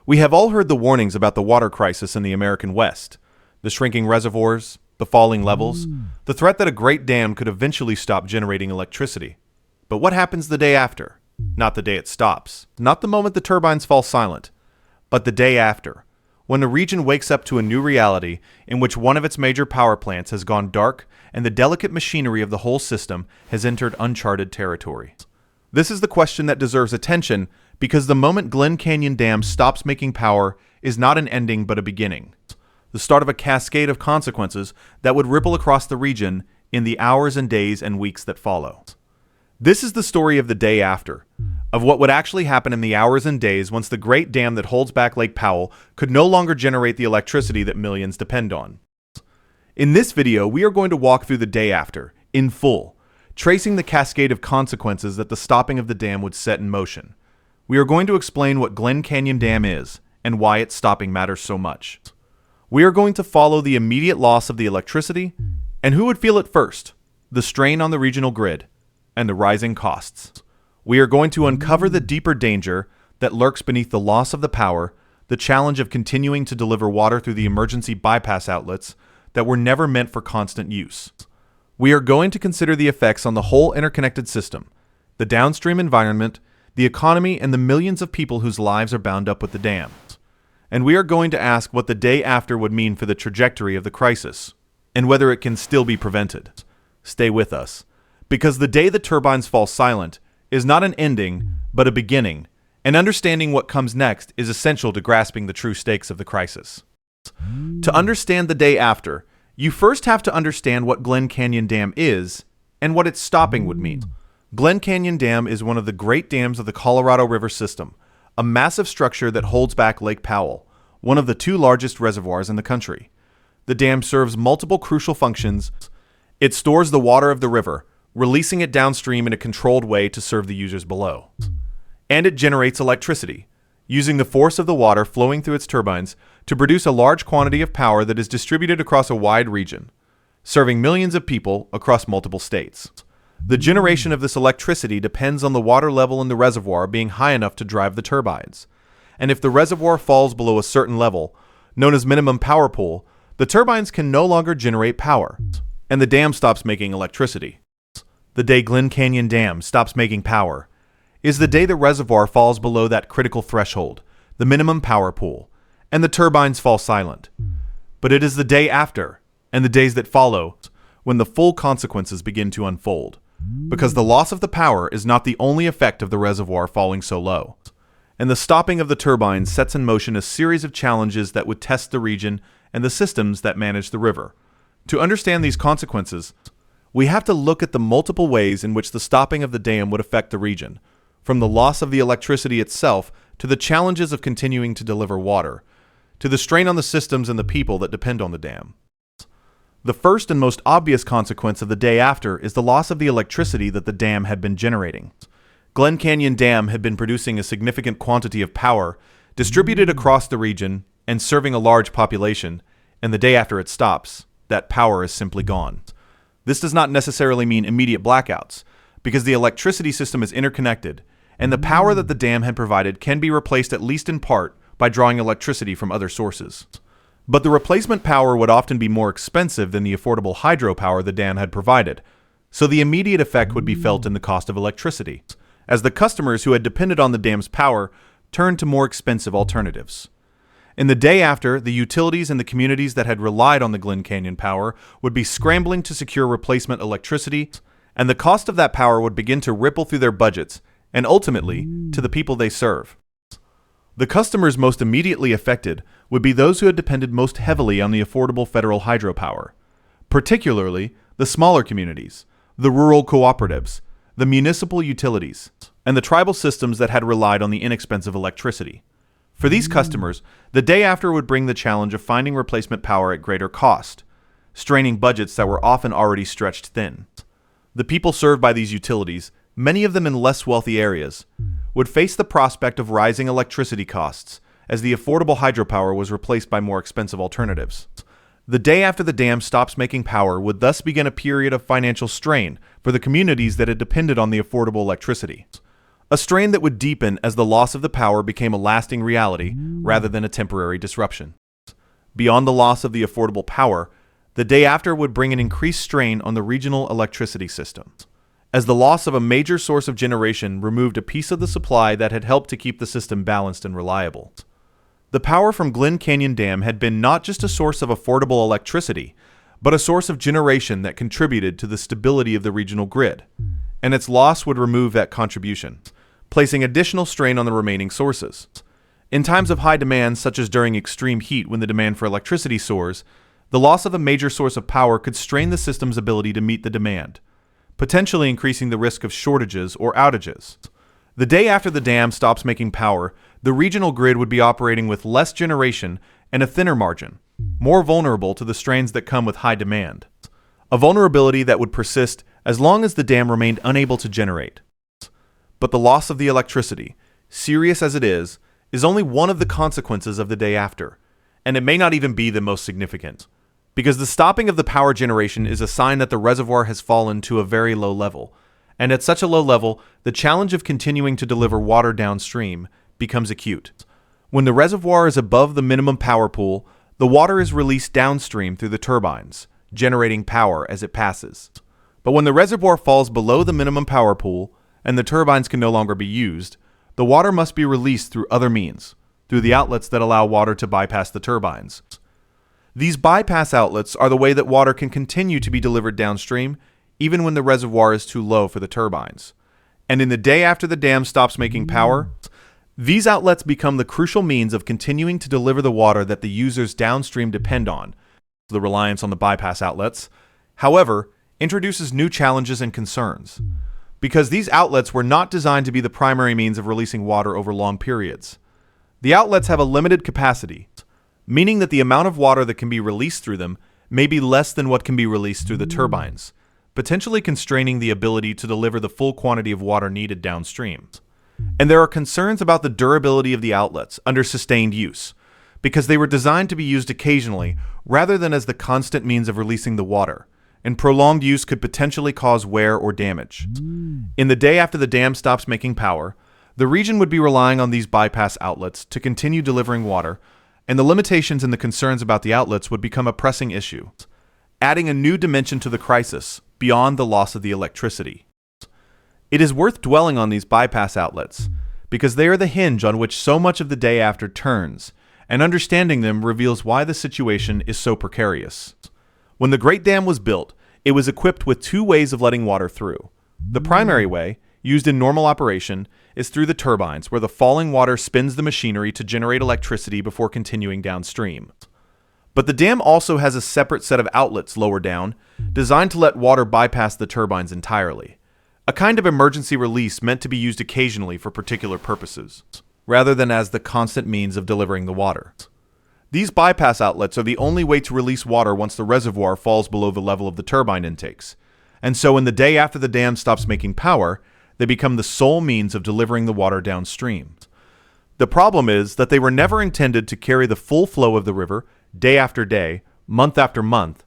We have all heard the warnings about the water crisis in the American West, the shrinking reservoirs, the falling levels, the threat that a great dam could eventually stop generating electricity. But what happens the day after? Not the day it stops, not the moment the turbines fall silent, but the day after, when the region wakes up to a new reality in which one of its major power plants has gone dark and the delicate machinery of the whole system has entered uncharted territory. This is the question that deserves attention because the moment Glen Canyon Dam stops making power is not an ending but a beginning, the start of a cascade of consequences that would ripple across the region in the hours and days and weeks that follow. This is the story of the day after, of what would actually happen in the hours and days once the great dam that holds back Lake Powell could no longer generate the electricity that millions depend on. In this video, we are going to walk through the day after, in full, tracing the cascade of consequences that the stopping of the dam would set in motion. We are going to explain what Glen Canyon Dam is and why its stopping matters so much. We are going to follow the immediate loss of the electricity and who would feel it first, the strain on the regional grid, and the rising costs. We are going to uncover the deeper danger that lurks beneath the loss of the power, the challenge of continuing to deliver water through the emergency bypass outlets that were never meant for constant use. We are going to consider the effects on the whole interconnected system, the downstream environment, the economy, and the millions of people whose lives are bound up with the dam. And we are going to ask what the day after would mean for the trajectory of the crisis, and whether it can still be prevented. Stay with us, because the day the turbines fall silent is not an ending, but a beginning, and understanding what comes next is essential to grasping the true stakes of the crisis. To understand the day after, you first have to understand what Glen Canyon Dam is, and what its stopping would mean. Glen Canyon Dam is one of the great dams of the Colorado River system, a massive structure that holds back Lake Powell, one of the two largest reservoirs in the country. The dam serves multiple crucial functions. It stores the water of the river, releasing it downstream in a controlled way to serve the users below. And it generates electricity, using the force of the water flowing through its turbines to produce a large quantity of power that is distributed across a wide region, serving millions of people across multiple states. The generation of this electricity depends on the water level in the reservoir being high enough to drive the turbines. And if the reservoir falls below a certain level, known as minimum power pool, the turbines can no longer generate power, and the dam stops making electricity. The day Glen Canyon Dam stops making power is the day the reservoir falls below that critical threshold, the minimum power pool, and the turbines fall silent. But it is the day after, and the days that follow, when the full consequences begin to unfold, because the loss of the power is not the only effect of the reservoir falling so low, and the stopping of the turbines sets in motion a series of challenges that would test the region and the systems that manage the river. To understand these consequences, we have to look at the multiple ways in which the stopping of the dam would affect the region, from the loss of the electricity itself to the challenges of continuing to deliver water, to the strain on the systems and the people that depend on the dam. The first and most obvious consequence of the day after is the loss of the electricity that the dam had been generating. Glen Canyon Dam had been producing a significant quantity of power distributed across the region and serving a large population, and the day after it stops, that power is simply gone. This does not necessarily mean immediate blackouts, because the electricity system is interconnected, and the power that the dam had provided can be replaced at least in part by drawing electricity from other sources. But the replacement power would often be more expensive than the affordable hydropower the dam had provided, so the immediate effect would be felt in the cost of electricity, as the customers who had depended on the dam's power turned to more expensive alternatives. In the day after, the utilities and the communities that had relied on the Glen Canyon power would be scrambling to secure replacement electricity, and the cost of that power would begin to ripple through their budgets and ultimately to the people they serve. The customers most immediately affected would be those who had depended most heavily on the affordable federal hydropower, particularly the smaller communities, the rural cooperatives, the municipal utilities, and the tribal systems that had relied on the inexpensive electricity. For these customers, the day after would bring the challenge of finding replacement power at greater cost, straining budgets that were often already stretched thin. The people served by these utilities, many of them in less wealthy areas, would face the prospect of rising electricity costs as the affordable hydropower was replaced by more expensive alternatives. The day after the dam stops making power would thus begin a period of financial strain for the communities that had depended on the affordable electricity. a strain that would deepen as the loss of the power became a lasting reality rather than a temporary disruption. Beyond the loss of the affordable power, the day after would bring an increased strain on the regional electricity system, as the loss of a major source of generation removed a piece of the supply that had helped to keep the system balanced and reliable. The power from Glen Canyon Dam had been not just a source of affordable electricity, but a source of generation that contributed to the stability of the regional grid, and its loss would remove that contribution, placing additional strain on the remaining sources. In times of high demand, such as during extreme heat when the demand for electricity soars, the loss of a major source of power could strain the system's ability to meet the demand, potentially increasing the risk of shortages or outages. The day after the dam stops making power, the regional grid would be operating with less generation and a thinner margin, more vulnerable to the strains that come with high demand, a vulnerability that would persist as long as the dam remained unable to generate. But the loss of the electricity, serious as it is only one of the consequences of the day after, and it may not even be the most significant, because the stopping of the power generation is a sign that the reservoir has fallen to a very low level, and at such a low level, the challenge of continuing to deliver water downstream becomes acute. When the reservoir is above the minimum power pool, the water is released downstream through the turbines, generating power as it passes. But when the reservoir falls below the minimum power pool, and the turbines can no longer be used, the water must be released through other means, through the outlets that allow water to bypass the turbines. These bypass outlets are the way that water can continue to be delivered downstream, even when the reservoir is too low for the turbines. And in the day after the dam stops making power, these outlets become the crucial means of continuing to deliver the water that the users downstream depend on. The reliance on the bypass outlets, however, introduces new challenges and concerns, because these outlets were not designed to be the primary means of releasing water over long periods. The outlets have a limited capacity, meaning that the amount of water that can be released through them may be less than what can be released through the turbines, potentially constraining the ability to deliver the full quantity of water needed downstream. And there are concerns about the durability of the outlets under sustained use, because they were designed to be used occasionally rather than as the constant means of releasing the water, and prolonged use could potentially cause wear or damage. In the day after the dam stops making power, the region would be relying on these bypass outlets to continue delivering water, and the limitations and the concerns about the outlets would become a pressing issue, adding a new dimension to the crisis beyond the loss of the electricity. It is worth dwelling on these bypass outlets, because they are the hinge on which so much of the day after turns, and understanding them reveals why the situation is so precarious. When the Great Dam was built, it was equipped with two ways of letting water through. The primary way, used in normal operation, is through the turbines, where the falling water spins the machinery to generate electricity before continuing downstream. But the dam also has a separate set of outlets lower down, designed to let water bypass the turbines entirely, a kind of emergency release meant to be used occasionally for particular purposes, rather than as the constant means of delivering the water. These bypass outlets are the only way to release water once the reservoir falls below the level of the turbine intakes, and so in the day after the dam stops making power, they become the sole means of delivering the water downstream. The problem is that they were never intended to carry the full flow of the river, day after day, month after month,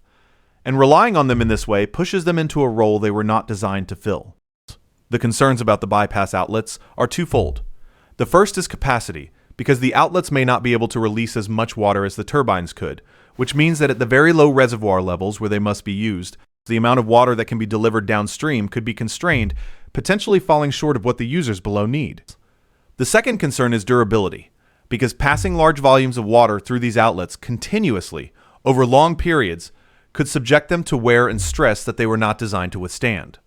and relying on them in this way pushes them into a role they were not designed to fill. The concerns about the bypass outlets are twofold. The first is capacity, because the outlets may not be able to release as much water as the turbines could, which means that at the very low reservoir levels where they must be used, the amount of water that can be delivered downstream could be constrained, potentially falling short of what the users below need. The second concern is durability, because passing large volumes of water through these outlets continuously, over long periods, could subject them to wear and stress that they were not designed to withstand.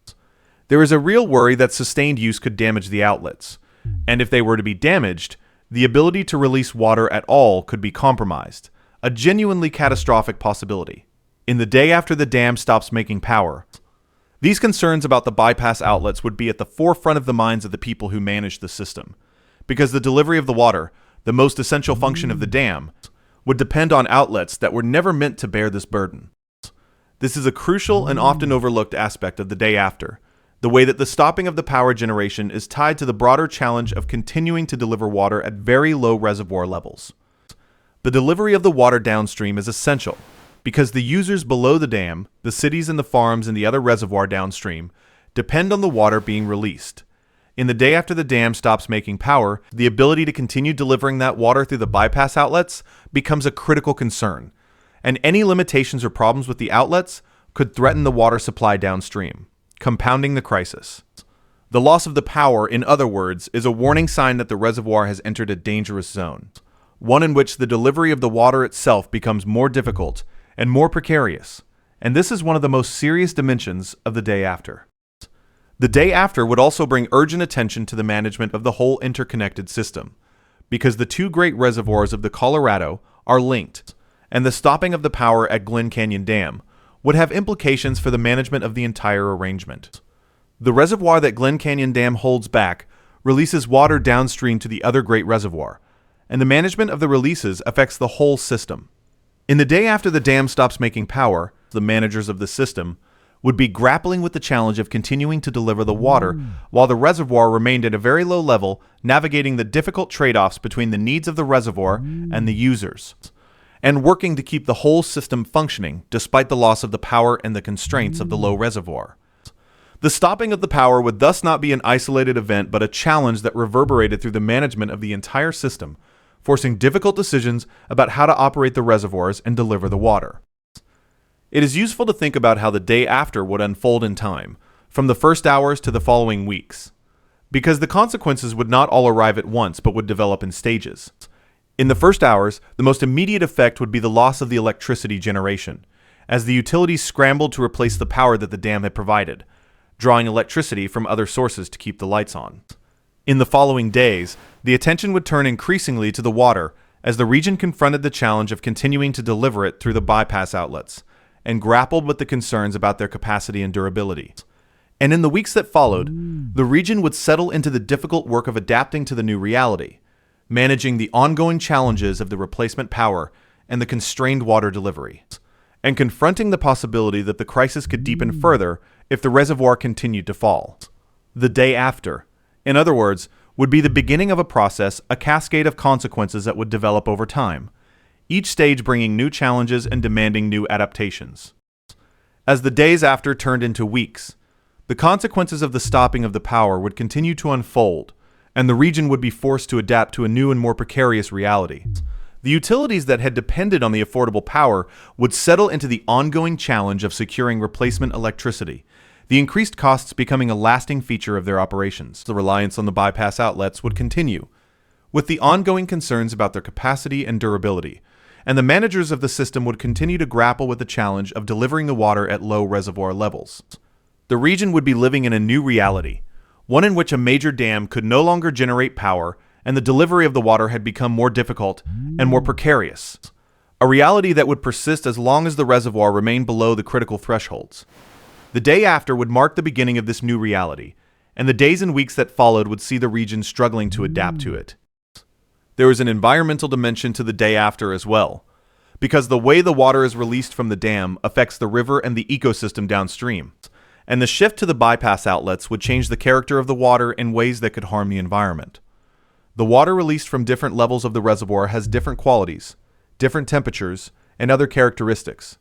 There is a real worry that sustained use could damage the outlets, and if they were to be damaged, the ability to release water at all could be compromised, a genuinely catastrophic possibility. In the day after the dam stops making power, these concerns about the bypass outlets would be at the forefront of the minds of the people who manage the system, because the delivery of the water, the most essential function of the dam, would depend on outlets that were never meant to bear this burden. This is a crucial and often overlooked aspect of the day after, the way that the stopping of the power generation is tied to the broader challenge of continuing to deliver water at very low reservoir levels. The delivery of the water downstream is essential, because the users below the dam, the cities and the farms and the other reservoir downstream, depend on the water being released. In the day after the dam stops making power, the ability to continue delivering that water through the bypass outlets becomes a critical concern, and any limitations or problems with the outlets could threaten the water supply downstream, compounding the crisis. The loss of the power, in other words, is a warning sign that the reservoir has entered a dangerous zone, one in which the delivery of the water itself becomes more difficult and more precarious, and this is one of the most serious dimensions of the day after. The day after would also bring urgent attention to the management of the whole interconnected system, because the two great reservoirs of the Colorado are linked, and the stopping of the power at Glen Canyon Dam would have implications for the management of the entire arrangement. The reservoir that Glen Canyon Dam holds back releases water downstream to the other great reservoir, and the management of the releases affects the whole system. In the day after the dam stops making power, the managers of the system would be grappling with the challenge of continuing to deliver the water while the reservoir remained at a very low level, navigating the difficult trade-offs between the needs of the reservoir and the users, and working to keep the whole system functioning despite the loss of the power and the constraints of the low reservoir. The stopping of the power would thus not be an isolated event but a challenge that reverberated through the management of the entire system, forcing difficult decisions about how to operate the reservoirs and deliver the water. It is useful to think about how the day after would unfold in time, from the first hours to the following weeks, because the consequences would not all arrive at once but would develop in stages. In the first hours, the most immediate effect would be the loss of the electricity generation, as the utilities scrambled to replace the power that the dam had provided, drawing electricity from other sources to keep the lights on. In the following days, the attention would turn increasingly to the water as the region confronted the challenge of continuing to deliver it through the bypass outlets, and grappled with the concerns about their capacity and durability. And in the weeks that followed, the region would settle into the difficult work of adapting to the new reality, managing the ongoing challenges of the replacement power and the constrained water delivery, and confronting the possibility that the crisis could deepen further if the reservoir continued to fall. The day after, in other words, would be the beginning of a process, a cascade of consequences that would develop over time, each stage bringing new challenges and demanding new adaptations. As the days after turned into weeks, the consequences of the stopping of the power would continue to unfold, and the region would be forced to adapt to a new and more precarious reality. The utilities that had depended on the affordable power would settle into the ongoing challenge of securing replacement electricity, the increased costs becoming a lasting feature of their operations. The reliance on the bypass outlets would continue, with the ongoing concerns about their capacity and durability, and the managers of the system would continue to grapple with the challenge of delivering the water at low reservoir levels. The region would be living in a new reality, one in which a major dam could no longer generate power and the delivery of the water had become more difficult and more precarious, a reality that would persist as long as the reservoir remained below the critical thresholds. The day after would mark the beginning of this new reality, and the days and weeks that followed would see the region struggling to adapt to it. There is an environmental dimension to the day after as well, because the way the water is released from the dam affects the river and the ecosystem downstream, and the shift to the bypass outlets would change the character of the water in ways that could harm the environment. The water released from different levels of the reservoir has different qualities, different temperatures, and other characteristics,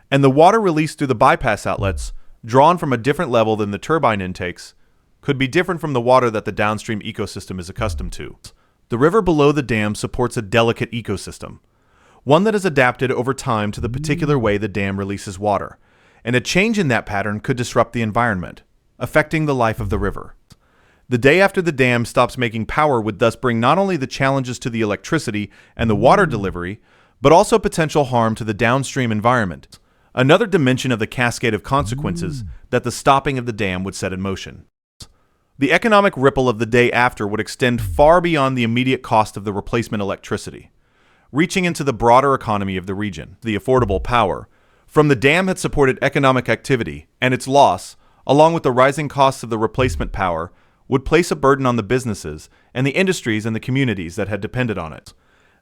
and the water released through the bypass outlets, drawn from a different level than the turbine intakes, could be different from the water that the downstream ecosystem is accustomed to. The river below the dam supports a delicate ecosystem, one that is adapted over time to the particular way the dam releases water, and a change in that pattern could disrupt the environment, affecting the life of the river. The day after the dam stops making power would thus bring not only the challenges to the electricity and the water delivery, but also potential harm to the downstream environment, another dimension of the cascade of consequences that the stopping of the dam would set in motion. The economic ripple of the day after would extend far beyond the immediate cost of the replacement electricity, reaching into the broader economy of the region. The affordable power from the dam had supported economic activity, and its loss, along with the rising costs of the replacement power, would place a burden on the businesses and the industries and the communities that had depended on it.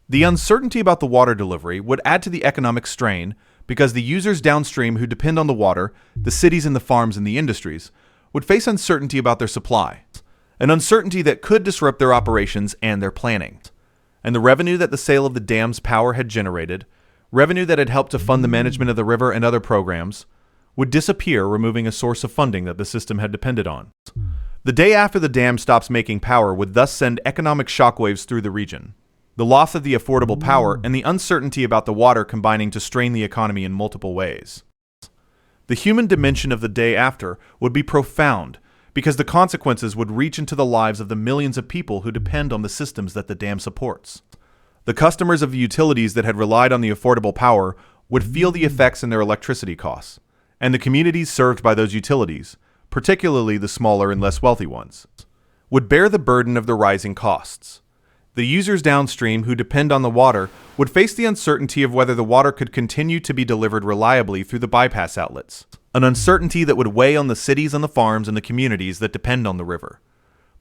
The uncertainty about the water delivery would add to the economic strain because the users downstream who depend on the water, the cities and the farms and the industries, would face uncertainty about their supply, an uncertainty that could disrupt their operations and their planning. And the revenue that the sale of the dam's power had generated, revenue that had helped to fund the management of the river and other programs, would disappear, removing a source of funding that the system had depended on. The day after the dam stops making power would thus send economic shockwaves through the region. The loss of the affordable power and the uncertainty about the water combining to strain the economy in multiple ways. The human dimension of the day after would be profound because the consequences would reach into the lives of the millions of people who depend on the systems that the dam supports. The customers of the utilities that had relied on the affordable power would feel the effects in their electricity costs, and the communities served by those utilities, particularly the smaller and less wealthy ones, would bear the burden of the rising costs. The users downstream who depend on the water would face the uncertainty of whether the water could continue to be delivered reliably through the bypass outlets, an uncertainty that would weigh on the cities and the farms and the communities that depend on the river.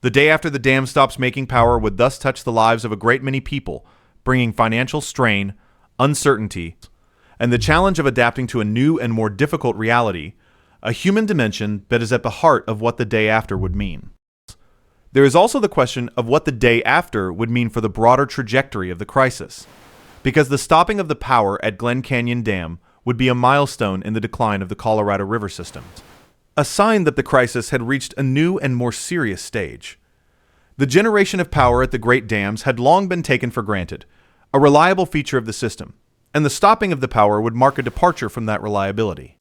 The day after the dam stops making power would thus touch the lives of a great many people, bringing financial strain, uncertainty, and the challenge of adapting to a new and more difficult reality, a human dimension that is at the heart of what the day after would mean. There is also the question of what the day after would mean for the broader trajectory of the crisis, because the stopping of the power at Glen Canyon Dam would be a milestone in the decline of the Colorado River system, a sign that the crisis had reached a new and more serious stage. The generation of power at the great dams had long been taken for granted, a reliable feature of the system, and the stopping of the power would mark a departure from that reliability,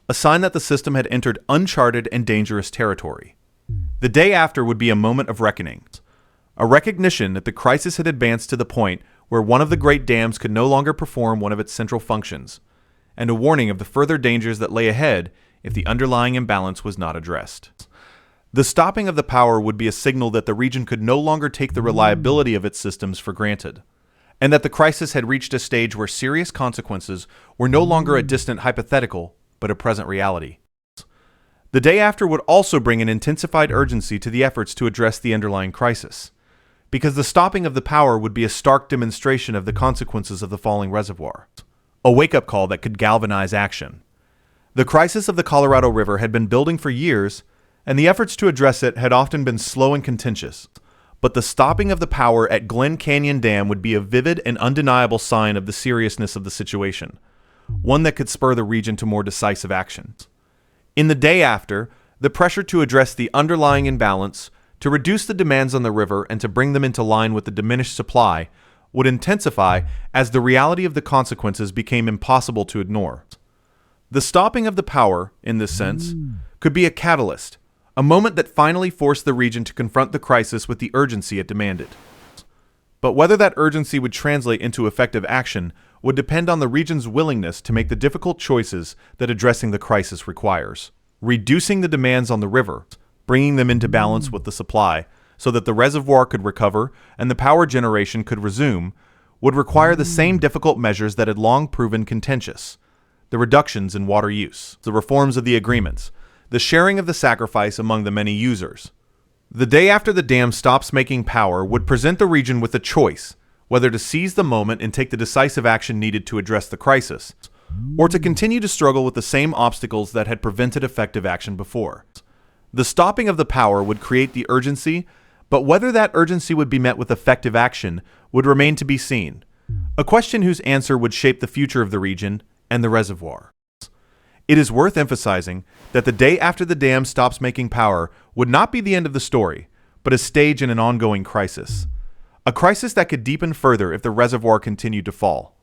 a sign that the system had entered uncharted and dangerous territory. The day after would be a moment of reckoning, a recognition that the crisis had advanced to the point where one of the great dams could no longer perform one of its central functions, and a warning of the further dangers that lay ahead if the underlying imbalance was not addressed. The stopping of the power would be a signal that the region could no longer take the reliability of its systems for granted, and that the crisis had reached a stage where serious consequences were no longer a distant hypothetical, but a present reality. The day after would also bring an intensified urgency to the efforts to address the underlying crisis, because the stopping of the power would be a stark demonstration of the consequences of the falling reservoir, a wake-up call that could galvanize action. The crisis of the Colorado River had been building for years, and the efforts to address it had often been slow and contentious, but the stopping of the power at Glen Canyon Dam would be a vivid and undeniable sign of the seriousness of the situation, one that could spur the region to more decisive action. In the day after, the pressure to address the underlying imbalance, to reduce the demands on the river and to bring them into line with the diminished supply, would intensify as the reality of the consequences became impossible to ignore. The stopping of the power, in this sense, could be a catalyst, a moment that finally forced the region to confront the crisis with the urgency it demanded. But whether that urgency would translate into effective action would depend on the region's willingness to make the difficult choices that addressing the crisis requires. Reducing the demands on the river, bringing them into balance with the supply, so that the reservoir could recover and the power generation could resume, would require the same difficult measures that had long proven contentious. The reductions in water use, the reforms of the agreements, the sharing of the sacrifice among the many users. The day after the dam stops making power would present the region with a choice, whether to seize the moment and take the decisive action needed to address the crisis, or to continue to struggle with the same obstacles that had prevented effective action before. The stopping of the power would create the urgency, but whether that urgency would be met with effective action would remain to be seen, a question whose answer would shape the future of the region and the reservoir. It is worth emphasizing that the day after the dam stops making power would not be the end of the story, but a stage in an ongoing crisis. A crisis that could deepen further if the reservoir continued to fall.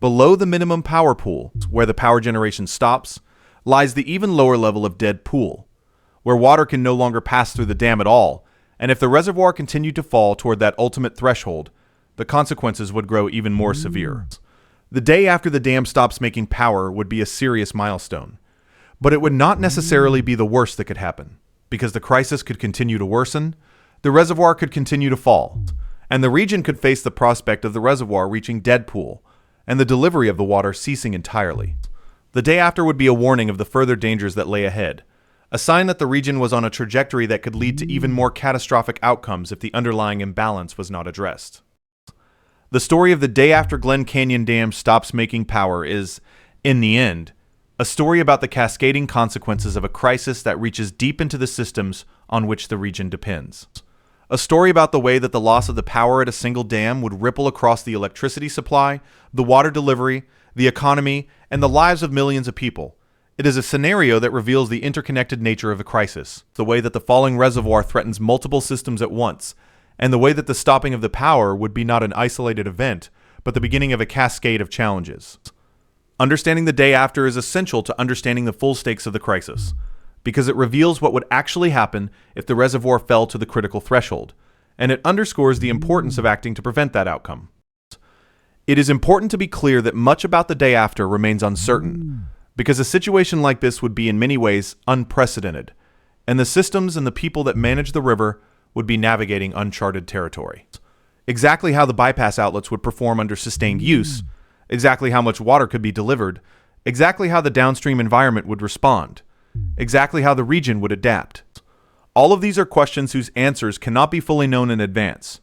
Below the minimum power pool, where the power generation stops, lies the even lower level of dead pool, where water can no longer pass through the dam at all, and if the reservoir continued to fall toward that ultimate threshold, the consequences would grow even more severe. The day after the dam stops making power would be a serious milestone, but it would not necessarily be the worst that could happen, because the crisis could continue to worsen, the reservoir could continue to fall, and the region could face the prospect of the reservoir reaching dead pool, and the delivery of the water ceasing entirely. The day after would be a warning of the further dangers that lay ahead, a sign that the region was on a trajectory that could lead to even more catastrophic outcomes if the underlying imbalance was not addressed. The story of the day after Glen Canyon Dam stops making power is, in the end, a story about the cascading consequences of a crisis that reaches deep into the systems on which the region depends. A story about the way that the loss of the power at a single dam would ripple across the electricity supply, the water delivery, the economy, and the lives of millions of people, It is a scenario that reveals the interconnected nature of the crisis, the way that the falling reservoir threatens multiple systems at once, and the way that the stopping of the power would be not an isolated event, but the beginning of a cascade of challenges. Understanding the day after is essential to understanding the full stakes of the crisis, because it reveals what would actually happen if the reservoir fell to the critical threshold, and it underscores the importance of acting to prevent that outcome. It is important to be clear that much about the day after remains uncertain, because a situation like this would be in many ways unprecedented, and the systems and the people that manage the river would be navigating uncharted territory. Exactly how the bypass outlets would perform under sustained use, exactly how much water could be delivered, exactly how the downstream environment would respond, exactly how the region would adapt. All of these are questions whose answers cannot be fully known in advance.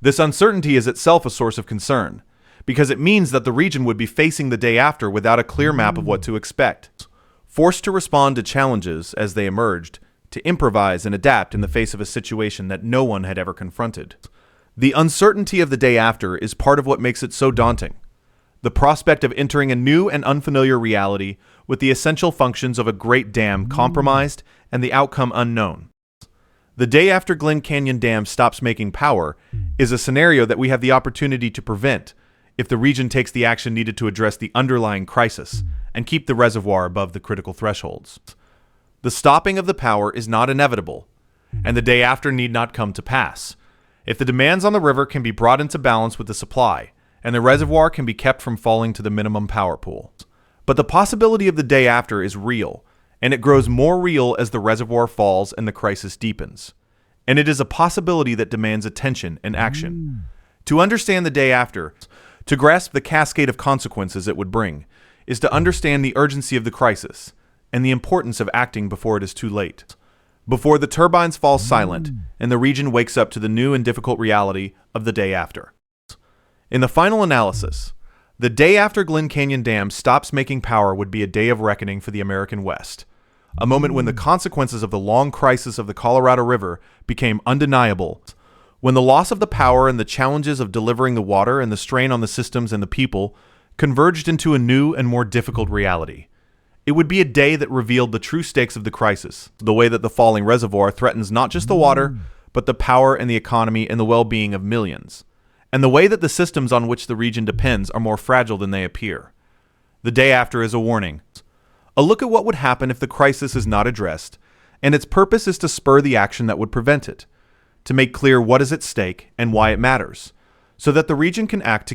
This uncertainty is itself a source of concern, because it means that the region would be facing the day after without a clear map of what to expect, forced to respond to challenges as they emerged, to improvise and adapt in the face of a situation that no one had ever confronted. The uncertainty of the day after is part of what makes it so daunting. The prospect of entering a new and unfamiliar reality with the essential functions of a great dam compromised and the outcome unknown. The day after Glen Canyon Dam stops making power is a scenario that we have the opportunity to prevent if the region takes the action needed to address the underlying crisis and keep the reservoir above the critical thresholds. The stopping of the power is not inevitable, and the day after need not come to pass, if the demands on the river can be brought into balance with the supply, and the reservoir can be kept from falling to the minimum power pool. But the possibility of the day after is real, and it grows more real as the reservoir falls and the crisis deepens. And it is a possibility that demands attention and action. To understand the day after, to grasp the cascade of consequences it would bring, is to understand the urgency of the crisis and the importance of acting before it is too late. Before the turbines fall silent and the region wakes up to the new and difficult reality of the day after. In the final analysis, the day after Glen Canyon Dam stops making power would be a day of reckoning for the American West, a moment when the consequences of the long crisis of the Colorado River became undeniable, when the loss of the power and the challenges of delivering the water and the strain on the systems and the people converged into a new and more difficult reality. It would be a day that revealed the true stakes of the crisis, the way that the falling reservoir threatens not just the water, but the power and the economy and the well-being of millions, and the way that the systems on which the region depends are more fragile than they appear. The day after is a warning, a look at what would happen if the crisis is not addressed, and its purpose is to spur the action that would prevent it, to make clear what is at stake and why it matters, so that the region can act to